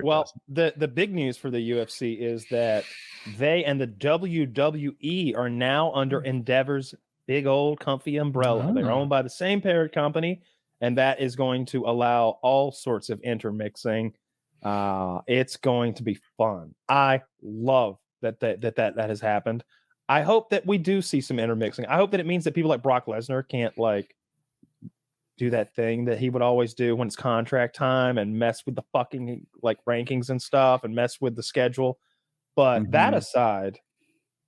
Well, doesn't. the big news for the UFC is that they and the WWE are now under Endeavor's big old comfy umbrella. They're owned by the same parent company, and that is going to allow all sorts of intermixing. It's going to be fun. I love that has happened. I hope that we do see some intermixing. I hope that it means that people like Brock Lesnar can't like do that thing that he would always do when it's contract time and mess with the fucking like rankings and stuff and mess with the schedule. But that aside,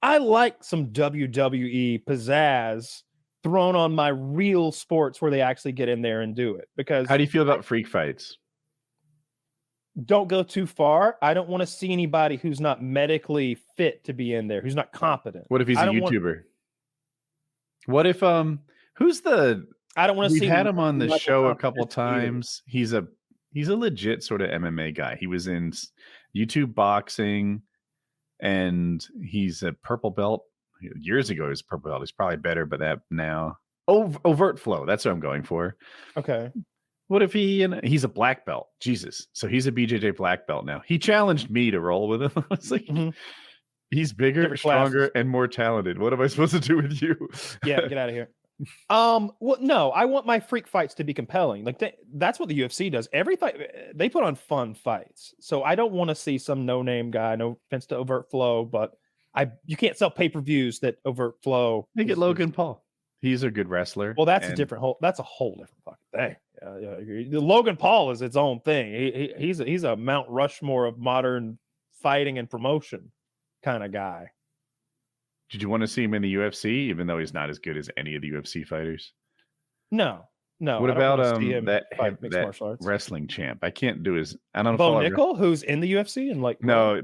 I like some WWE pizzazz thrown on my real sports where they actually get in there and do it. Because how do you feel about freak fights? Don't go too far. I don't want to see anybody who's not medically fit to be in there, who's not competent. What if he's a YouTuber? What if who's the I don't want to see. We've had him on the show a couple times. He's a legit sort of MMA guy. He was in YouTube boxing, and he's a purple belt. Years ago, he was a purple belt. He's probably better, but that now. Overt Flow. That's what I'm going for. Okay. What if he's a black belt? Jesus. So he's a BJJ black belt now. He challenged me to roll with him. I was like, he's bigger, stronger, and more talented. What am I supposed to do with you? Yeah, get out of here. Well, no, I want my freak fights to be compelling. Like that's what the UFC does. Every fight they put on fun fights. So I don't want to see some no-name guy. No offense to Overt Flow, but you can't sell pay-per-views that Overt Flow. They get Logan Paul. He's a good wrestler. Well, that's a whole different fucking thing. Logan Paul is its own thing. He's a Mount Rushmore of modern fighting and promotion kind of guy. Did you want to see him in the UFC, even though he's not as good as any of the UFC fighters? No. What about that wrestling champ? I can't do his. I don't know. Bo Nickel, who's in the UFC and like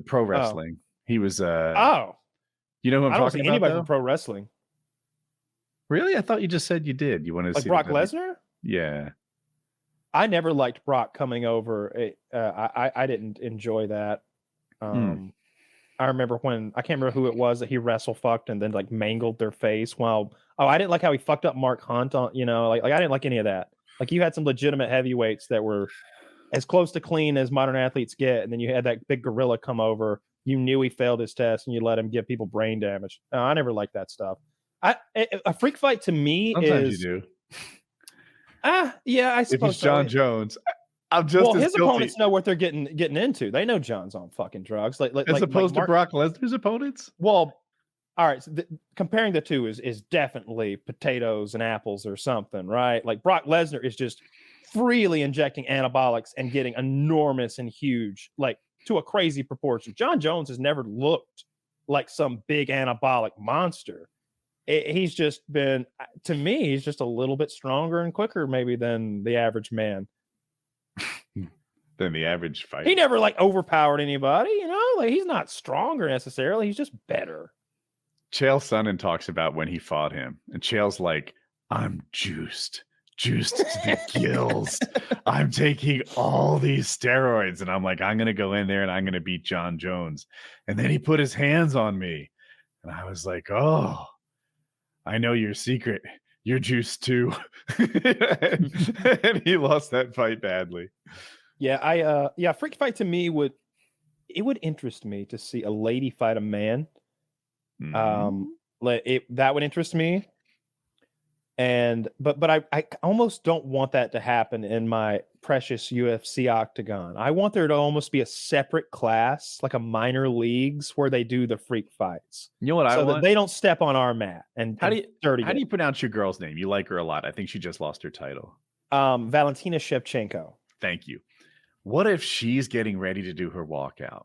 pro wrestling. He was. You know who I'm talking about? Anybody from pro wrestling? Really? I thought you just said you did. You want to see Brock Lesnar? Yeah. I never liked Brock coming over. I didn't enjoy that. I remember when I can't remember who it was that he wrestle fucked and then like mangled their face I didn't like how he fucked up Mark Hunt on, like I didn't like any of that. Like you had some legitimate heavyweights that were as close to clean as modern athletes get, and then you had that big gorilla come over. You knew he failed his test and you let him give people brain damage. No, I never liked that stuff. A freak fight to me sometimes you do. Yeah, I suppose. If it's John Jones, I'm just his opponents know what they're getting into. They know John's on fucking drugs. As opposed to Brock Lesnar's opponents. Well, all right. So comparing the two is definitely potatoes and apples or something, right? Like Brock Lesnar is just freely injecting anabolics and getting enormous and huge, like to a crazy proportion. John Jones has never looked like some big anabolic monster. He's just been, to me, he's just a little bit stronger and quicker maybe than the average man. Than the average fighter. He never like overpowered anybody, like he's not stronger necessarily. He's just better. Chael Sonnen talks about when he fought him, and Chael's like, I'm juiced to the gills. I'm taking all these steroids. And I'm like, I'm going to go in there and I'm going to beat John Jones. And then he put his hands on me. And I was like, oh, I know your secret. You're juiced too. And he lost that fight badly. Yeah, freak fight to me would interest me to see a lady fight a man. That would interest me. But I almost don't want that to happen in my precious UFC octagon. I want there to almost be a separate class, like a minor leagues, where they do the freak fights. You know what I want? That they don't step on our mat. And how do you pronounce your girl's name? You like her a lot. I think she just lost her title. Valentina Shevchenko. Thank you. What if she's getting ready to do her walkout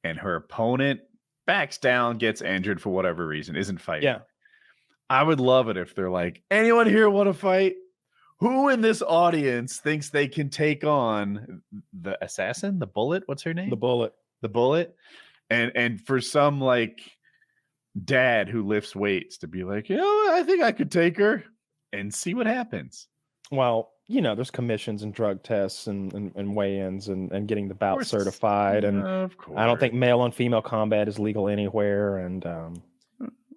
and her opponent backs down, gets injured for whatever reason, isn't fighting? Yeah. I would love it if they're like, anyone here want to fight? Who in this audience thinks they can take on the assassin, the Bullet? What's her name? The Bullet. And for some like dad who lifts weights to be like, I think I could take her and see what happens. Well, there's commissions and drug tests and weigh-ins and getting the bout certified. And I don't think male on female combat is legal anywhere. And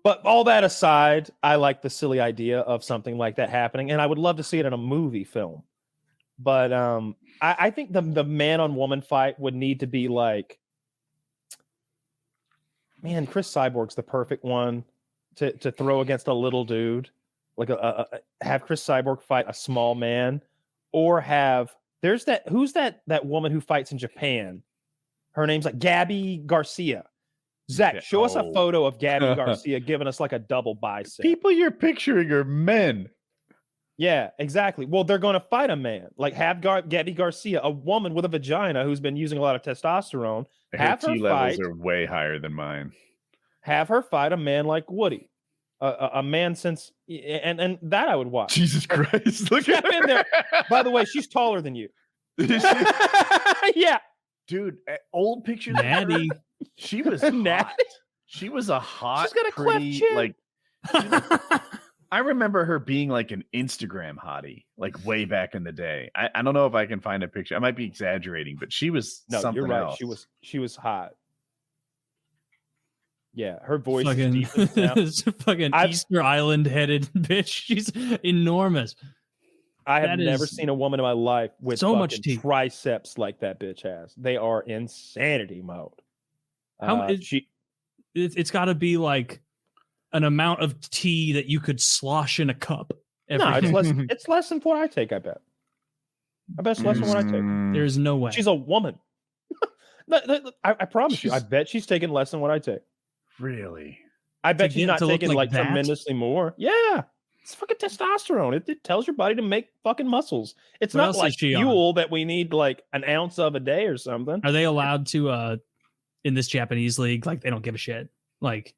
but all that aside, I like the silly idea of something like that happening, and I would love to see it in a movie film. But I think the man on woman fight would need to be like, man, Chris Cyborg's the perfect one to throw against a little dude. Like have Chris Cyborg fight a small man, or who's that woman who fights in Japan? Her name's like Gabby Garcia. Zach, show us a photo of Gabby Garcia giving us like a double bicep. People you're picturing are men. Yeah, exactly. Well, they're going to fight a man. Like have Gabby Garcia, a woman with a vagina who's been using a lot of testosterone. Have her T levels are way higher than mine. Have her fight a man like Woody, a man since and that I would watch. Jesus Christ! Look at in there. By the way, she's taller than you. Yeah, dude. Old pictures. Natty. She was hot. She was a hot. She's got a pretty, cleft chin. like. I remember her being like an Instagram hottie, like way back in the day. I don't know if I can find a picture. I might be exaggerating, but she was something you're right. else. She was hot. Yeah, her voice fucking, is deep. Fucking Easter Island headed bitch. She's enormous. I have never seen a woman in my life with so much teeth. Triceps like that bitch has. They are insanity mode. It's got to be like an amount of tea that you could slosh in a cup. No, it's less than what I take, I bet. It's less than what I take. There's no way. She's a woman. I promise you, I bet she's taking less than what I take. Really? I bet she's not taking like tremendously more. Yeah. It's fucking testosterone. It tells your body to make fucking muscles. It's not like fuel that we need like an ounce of a day or something. Are they allowed to in this Japanese league? Like they don't give a shit. Like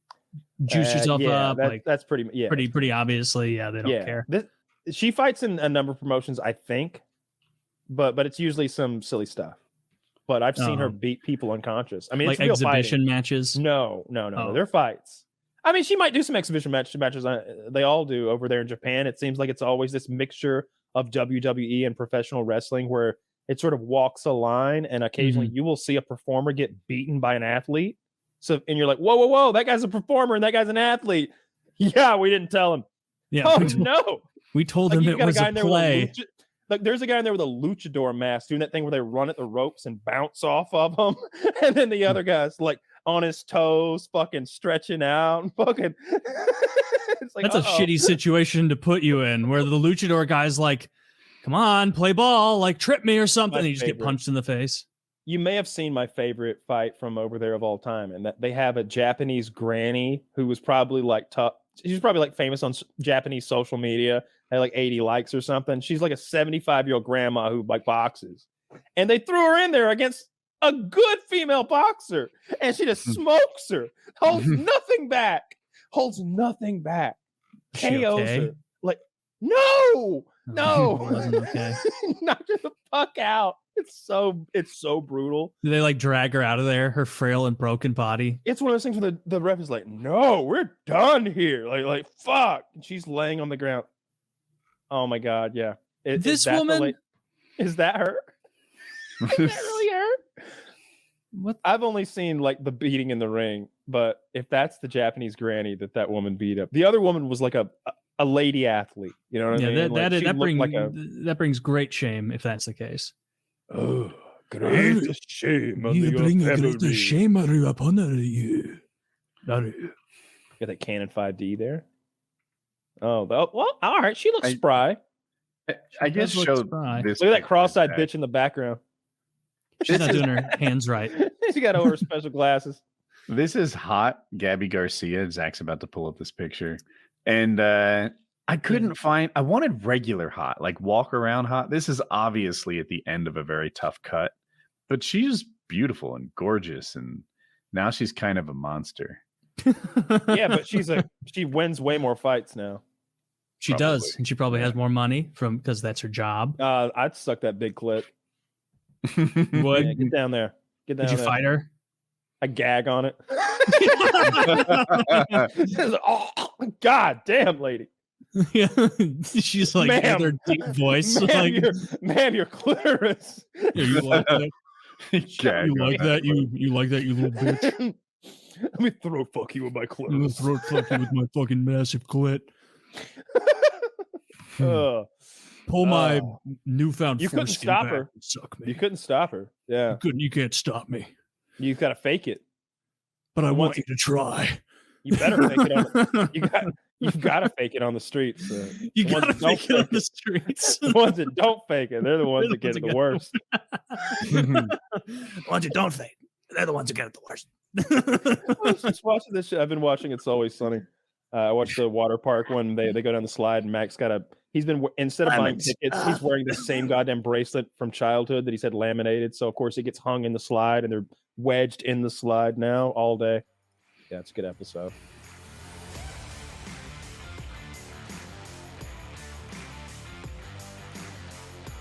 juice yourself up. That's pretty obviously. Yeah, they don't care. She fights in a number of promotions, I think, but it's usually some silly stuff. But I've seen her beat people unconscious. I mean, like it's real exhibition fighting. matches. No, they're fights. I mean, she might do some exhibition matches. They all do over there in Japan. It seems like it's always this mixture of WWE and professional wrestling where it sort of walks a line, and occasionally you will see a performer get beaten by an athlete. So, and you're like, whoa, that guy's a performer and that guy's an athlete. Yeah, we didn't tell him. Yeah. Oh no, we told him it was a play. Like there's a guy in there with a luchador mask doing that thing where they run at the ropes and bounce off of them, and then the other guy's like on his toes, fucking stretching out, and fucking. It's like, that's a shitty situation to put you in, where the luchador guy's like, "Come on, play ball, like trip me or something." And you just get punched in the face. You may have seen my favorite fight from over there of all time, and that they have a Japanese granny who was probably like tough. She's probably like famous on Japanese social media. Had like 80 likes or something. She's like a 75-year-old grandma who like boxes, and they threw her in there against a good female boxer, and she just smokes her, holds nothing back, KOs her. Like, no, okay. Knock her the fuck out. It's so brutal. Do they like drag her out of there, her frail and broken body? It's one of those things where the ref is like, no, we're done here. Like fuck. And she's laying on the ground. Oh my god, yeah. This woman is that her? Is that really her? What? I've only seen like the beating in the ring, but if that's the Japanese granny that woman beat up, the other woman was like a lady athlete. You know what I mean? That brings great shame if that's the case. Oh, great shame! You bring a great shame upon you. Got that Canon 5D there. Oh, well, all right. She looks spry. I guess show this. Look at that cross-eyed bitch in the background. She's not doing her hands right. She got over her special glasses. This is hot. Gabby Garcia. Zach's about to pull up this picture. And I couldn't find, I wanted regular hot, like walk around hot. This is obviously at the end of a very tough cut, but she's beautiful and gorgeous. And now she's kind of a monster. Yeah, but she wins way more fights now. She does, and she probably has more money because that's her job. I'd suck that big clit. What? Yeah, get down there. Did you fight her? I gag on it. Oh, god damn, lady. Yeah, she's like with her deep voice. Ma'am, your clitoris. Yeah, you like that? You like that? You like that? You little bitch. Let me throat fuck you with my clitoris. I'm gonna throat fuck you with my fucking massive clit. pull my newfound You couldn't foreskin stop back her. and suck me. You couldn't stop her. Yeah. You can't stop me. You've got to fake it. But I want you to try. You better fake it on you've got to fake it on the streets. You got to fake it on the streets. The ones that don't fake it, they're the ones that get it the worst. The ones that don't fake, they're the ones that get it the worst. I was just watching this shit. I've been watching It's Always Sunny. I watched the water park one. They go down the slide, and Max instead of buying tickets, he's wearing the same goddamn bracelet from childhood that he's had laminated. So of course he gets hung in the slide, and they're wedged in the slide now all day. Yeah, it's a good episode.